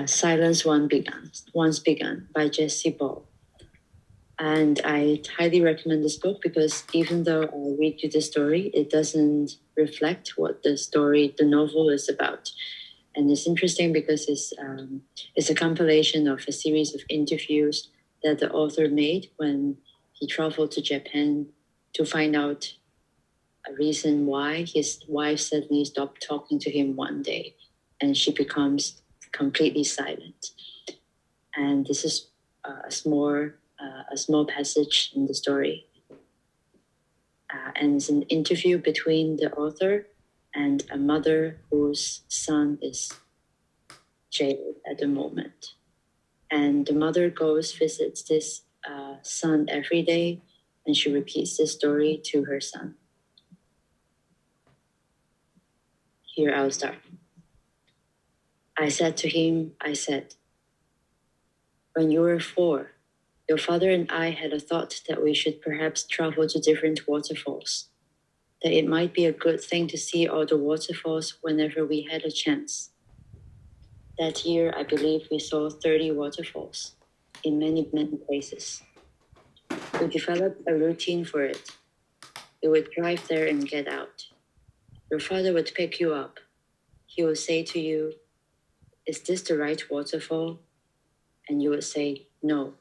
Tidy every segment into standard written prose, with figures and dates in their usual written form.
Silence Once Begun by Jessie Ball. And I highly recommend this book because even though I read you the story, it doesn't reflect what the novel is about. And it's interesting because it's a compilation of a series of interviews that the author made when he traveled to Japan to find out a reason why his wife suddenly stopped talking to him one day and she becomes completely silent. And this is a small passage in the story. And it's an interview between the author and a mother whose son is jailed at the moment. And the mother visits this son every day, and she repeats this story to her son. Here I'll start. I said to him, when you were 4, your father and I had a thought that we should perhaps travel to different waterfalls, that it might be a good thing to see all the waterfalls whenever we had a chance. That year, I believe we saw 30 waterfalls in many, many places. We developed a routine for it. We would drive there and get out. Your father would pick you up. He would say to you, "Is this the right waterfall?" And you would say, "No,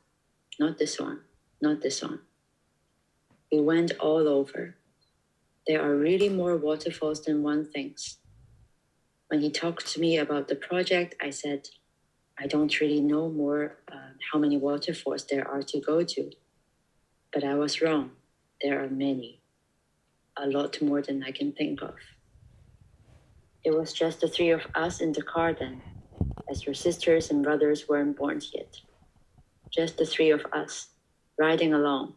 not this one, not this one." We went all over. There are really more waterfalls than one thinks. When he talked to me about the project, I said, I don't really know how many waterfalls there are to go to. But I was wrong. There are many. A lot more than I can think of. It was just the 3 of us in the car then, as your sisters and brothers weren't born yet. Just the 3 of us, riding along.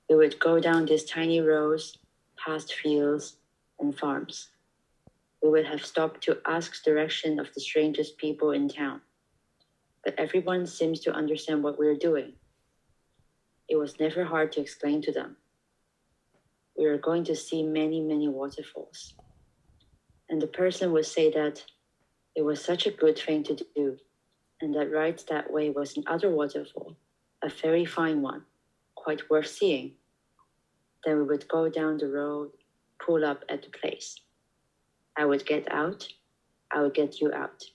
We would go down these tiny roads, past fields and farms. We would have stopped to ask direction of the strangest people in town. But everyone seems to understand what we're doing. It was never hard to explain to them. We were going to see many, many waterfalls. And the person would say that it was such a good thing to do, and that right that way was another waterfall, a very fine one, quite worth seeing. Then we would go down the road, pull up at the place. I would get out, I would get you out.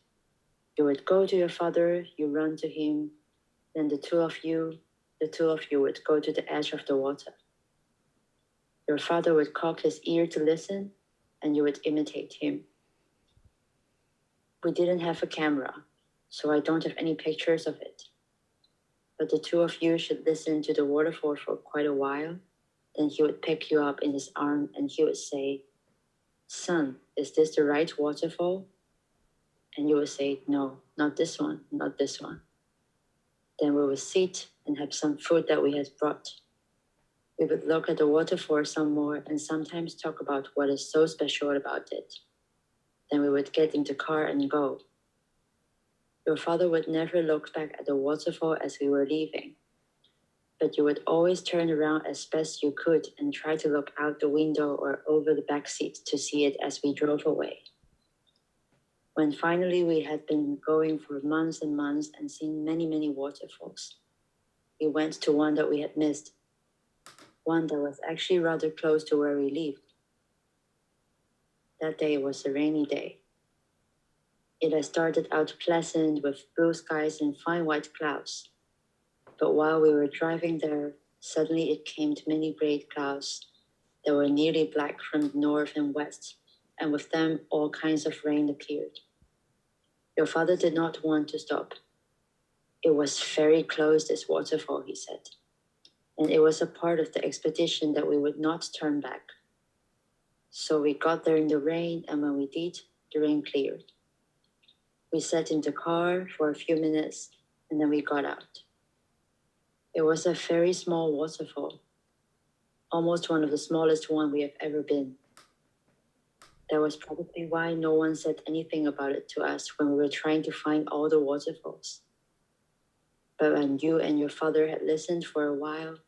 You would go to your father, you run to him, then the two of you would go to the edge of the water. Your father would cock his ear to listen, and you would imitate him. We didn't have a camera, so I don't have any pictures of it. But the 2 of you should listen to the waterfall for quite a while. Then he would pick you up in his arm and he would say, "Son, is this the right waterfall?" And you would say, "No, not this one, not this one." Then we would sit and have some food that we had brought. We would look at the waterfall some more and sometimes talk about what is so special about it. Then we would get into the car and go. Your father would never look back at the waterfall as we were leaving, but you would always turn around as best you could and try to look out the window or over the back seat to see it as we drove away. When finally we had been going for months and months and seen many, many waterfalls, we went to one that we had missed, one that was actually rather close to where we lived. That day was a rainy day. It had started out pleasant with blue skies and fine white clouds. But while we were driving there, suddenly it came to many great clouds that were nearly black from the north and west, and with them all kinds of rain appeared. Your father did not want to stop. It was very close, this waterfall, he said. And it was a part of the expedition that we would not turn back. So we got there in the rain, and when we did, the rain cleared. We sat in the car for a few minutes, and then we got out. It was a very small waterfall, almost one of the smallest one we have ever been. That was probably why no one said anything about it to us when we were trying to find all the waterfalls. But when you and your father had listened for a while,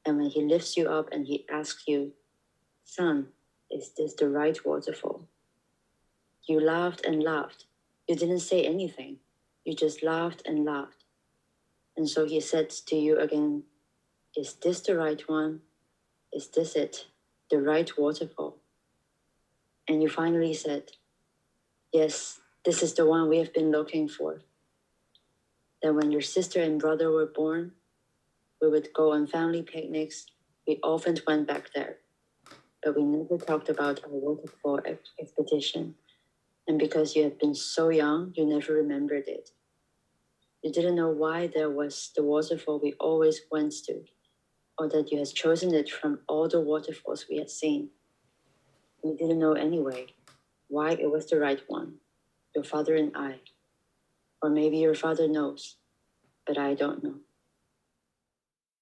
and when he lifts you up and he asks you, "Son, is this the right waterfall?" You laughed and laughed, You didn't say anything. You just laughed and laughed. And so he said to you again, is this the right one? Is this it? The right waterfall? And you finally said, yes, this is the one we have been looking for. Then when your sister and brother were born, we would go on family picnics. We often went back there, but we never talked about our waterfall expedition. And because you had been so young, you never remembered it. You didn't know why there was the waterfall we always went to, or that you had chosen it from all the waterfalls we had seen. We didn't know anyway why it was the right one, your father and I. Or maybe your father knows, but I don't know.